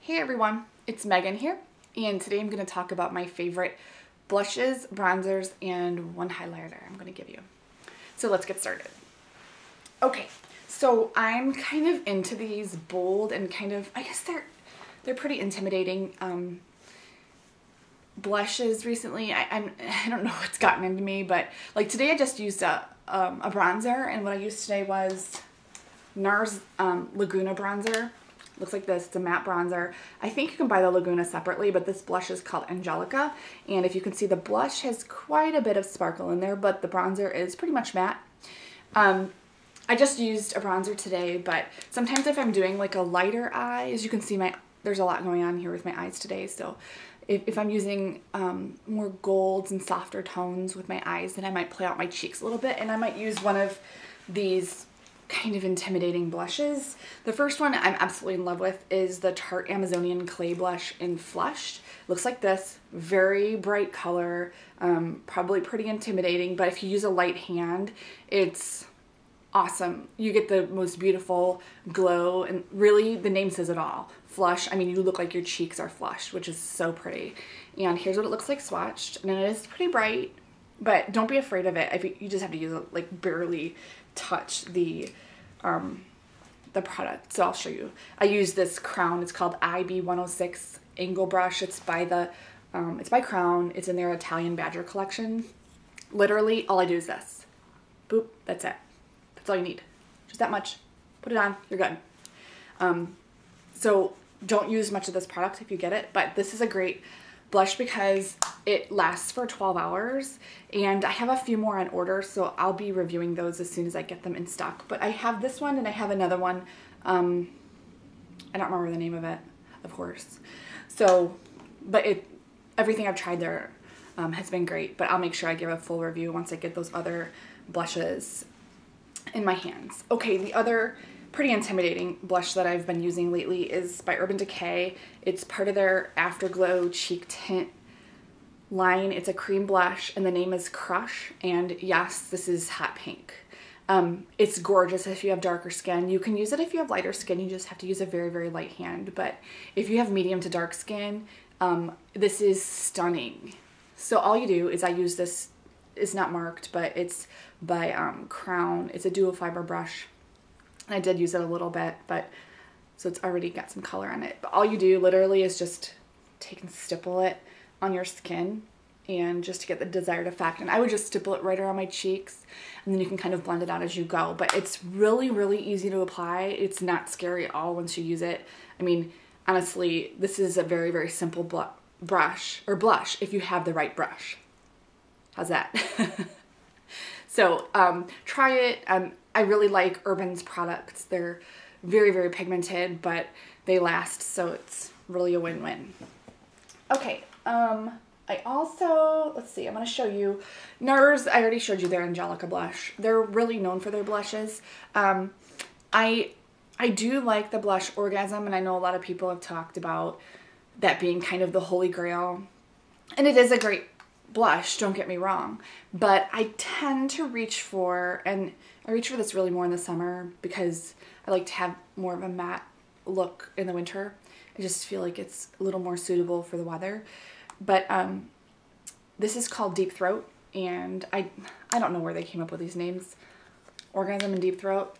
Hey everyone, it's Megan here, and today I'm going to talk about my favorite blushes, bronzers, and one highlighter I'm going to give you. So let's get started. Okay, so I'm kind of into these bold and kind of, I guess they're pretty intimidating blushes recently. I don't know what's gotten into me, but like today I just used a bronzer, and what I used today was Nars Laguna bronzer. Looks like this. It's a matte bronzer. I think you can buy the Laguna separately, but this blush is called Anjelika. And if you can see, the blush has quite a bit of sparkle in there, but the bronzer is pretty much matte. I just used a bronzer today, but sometimes if I'm doing like a lighter eye, as you can see, there's a lot going on here with my eyes today. So if I'm using more golds and softer tones with my eyes, then I might play out my cheeks a little bit, and I might use one of these kind of intimidating blushes. The first one I'm absolutely in love with is the Tarte Amazonian Clay Blush in Flushed. Looks like this, very bright color, probably pretty intimidating, but if you use a light hand, it's awesome. You get the most beautiful glow, and really the name says it all. Flush, I mean, you look like your cheeks are flushed, which is so pretty. And here's what it looks like swatched, and it is pretty bright, but don't be afraid of it. You just have to use it, like barely touch the product. So I'll show you. I use this Crown. It's called IB106 Angle Brush. It's by Crown. It's in their Italian Badger collection. Literally, all I do is this. Boop. That's it. That's all you need. Just that much. Put it on. You're good. So don't use much of this product if you get it, but this is a great blush because it lasts for 12 hours, and I have a few more on order, so I'll be reviewing those as soon as I get them in stock. But I have this one and I have another one. I don't remember the name of it, of course. So, but everything I've tried there has been great, but I'll make sure I give a full review once I get those other blushes in my hands. Okay, the other pretty intimidating blush that I've been using lately is by Urban Decay. It's part of their AfterGlow cheek tint line. It's a cream blush, and the name is Crush, and yes, this is hot pink. It's gorgeous if you have darker skin. You can use it if you have lighter skin. You just have to use a very, very light hand, but if you have medium to dark skin, this is stunning. So all you do is, I use this, it's not marked, but it's by Crown. It's a dual fiber brush. I did use it a little bit, but so it's already got some color on it. But all you do literally is just take and stipple it on your skin, and just to get the desired effect. And I would just stipple it right around my cheeks, and then you can kind of blend it out as you go. But it's really, really easy to apply. It's not scary at all once you use it. I mean, honestly, this is a very, very simple blush if you have the right brush. How's that? So try it. I really like Urban's products. They're very, very pigmented, but they last, so it's really a win-win. Okay, I also, let's see, I'm going to show you Nars. I already showed you their Anjelika blush. They're really known for their blushes. I do like the blush Orgasm, and I know a lot of people have talked about that being kind of the holy grail, and it is a great blush, don't get me wrong, but I tend to reach for, and I reach for this really more in the summer because I like to have more of a matte look in the winter. I just feel like it's a little more suitable for the weather. But this is called Deep Throat, and I don't know where they came up with these names. Orgasm and Deep Throat.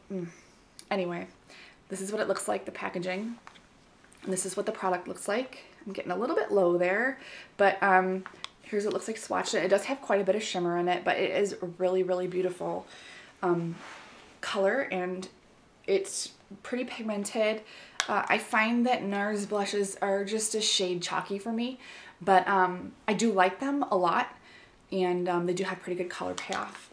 Anyway, this is what it looks like, the packaging. And this is what the product looks like. I'm getting a little bit low there, but here's what it looks like swatched. It does have quite a bit of shimmer in it, but it is a really, really beautiful color, and it's pretty pigmented. I find that Nars blushes are just a shade chalky for me, but I do like them a lot, and they do have pretty good color payoff.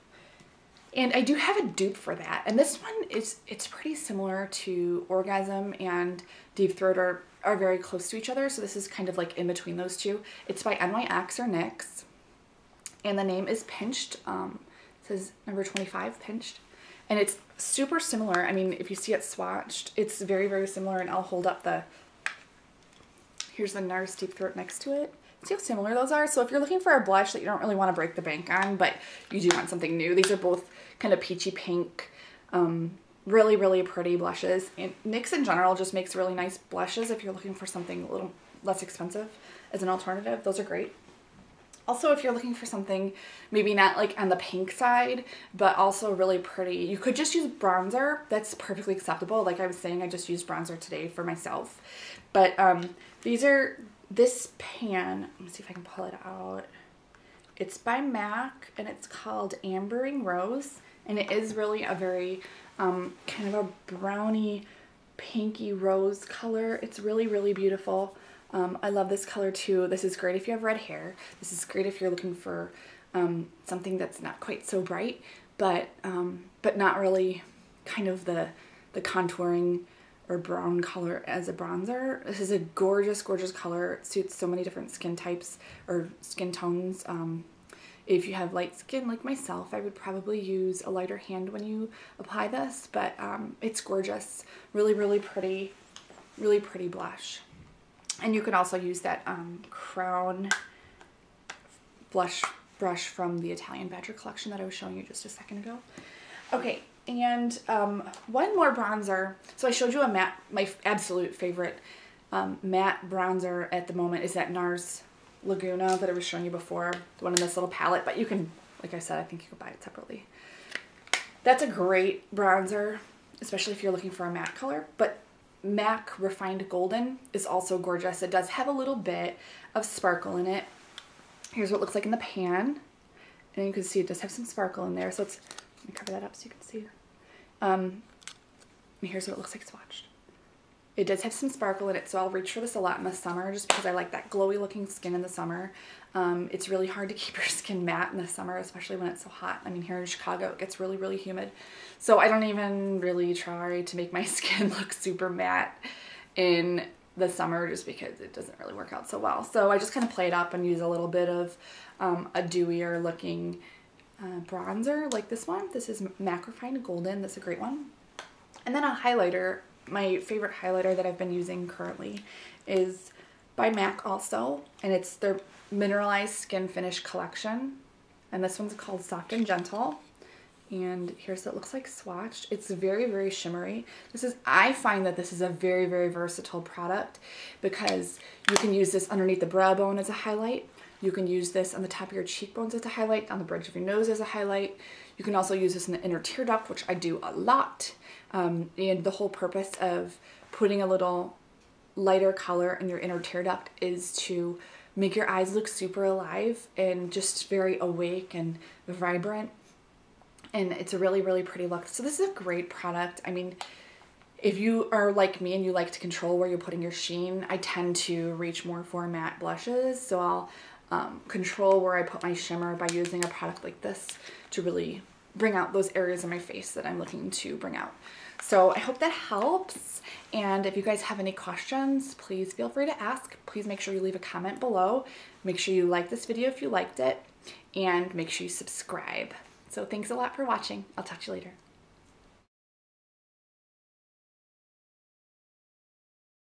And I do have a dupe for that, and this one it's pretty similar to Orgasm, and Deep Throat are very close to each other, so this is kind of like in between those two. It's by NYX or NYX, and the name is Pinched. It says number 25, Pinched. And it's super similar. I mean, if you see it swatched, it's very, very similar, and I'll hold up here's the Nars Deep Throat next to it. See how similar those are? So if you're looking for a blush that you don't really want to break the bank on, but you do want something new, these are both kind of peachy pink, Really, really pretty blushes. And NYX in general just makes really nice blushes if you're looking for something a little less expensive as an alternative. Those are great. Also, if you're looking for something maybe not like on the pink side, but also really pretty, you could just use bronzer. That's perfectly acceptable. Like I was saying, I just used bronzer today for myself. But this pan, let me see if I can pull it out. It's by MAC and it's called Ambering Rose. And it is really a very kind of a browny, pinky rose color. It's really, really beautiful. I love this color too. This is great if you have red hair. This is great if you're looking for something that's not quite so bright, but not really kind of the contouring or brown color as a bronzer. This is a gorgeous, gorgeous color. It suits so many different skin types or skin tones. If you have light skin like myself, I would probably use a lighter hand when you apply this, but it's gorgeous. Really, really pretty blush. And you can also use that Crown blush brush from the Italian Badger collection that I was showing you just a second ago. Okay, and one more bronzer. So I showed you a matte, my absolute favorite matte bronzer at the moment is that Nars Laguna that I was showing you before, the one in this little palette, but you can, like I said, I think you could buy it separately. That's a great bronzer, especially if you're looking for a matte color, but MAC Refined Golden is also gorgeous. It does have a little bit of sparkle in it. Here's what it looks like in the pan. And you can see it does have some sparkle in there. So it's, let me cover that up so you can see. And here's what it looks like swatched. It does have some sparkle in it, so I'll reach for this a lot in the summer just because I like that glowy looking skin in the summer. It's really hard to keep your skin matte in the summer, especially when it's so hot. I mean, here in Chicago, it gets really, really humid. So I don't even really try to make my skin look super matte in the summer just because it doesn't really work out so well. So I just kind of play it up and use a little bit of a dewier looking bronzer like this one. This is MAC Refined Golden. That's a great one. And then a highlighter. My favorite highlighter that I've been using currently is by MAC also, and it's their Mineralize Skin Finish collection. And this one's called Soft and Gentle. And here's what it looks like swatched. It's very, very shimmery. I find that this is a very, very versatile product because you can use this underneath the brow bone as a highlight. You can use this on the top of your cheekbones as a highlight, on the bridge of your nose as a highlight. You can also use this in the inner tear duct, which I do a lot. And the whole purpose of putting a little lighter color in your inner tear duct is to make your eyes look super alive and just very awake and vibrant. And it's a really, really pretty look. So this is a great product. I mean, if you are like me and you like to control where you're putting your sheen, I tend to reach more for matte blushes. So I'll control where I put my shimmer by using a product like this to really bring out those areas of my face that I'm looking to bring out. So I hope that helps. And if you guys have any questions, please feel free to ask. Please make sure you leave a comment below. Make sure you like this video if you liked it, and make sure you subscribe. So thanks a lot for watching. I'll talk to you later.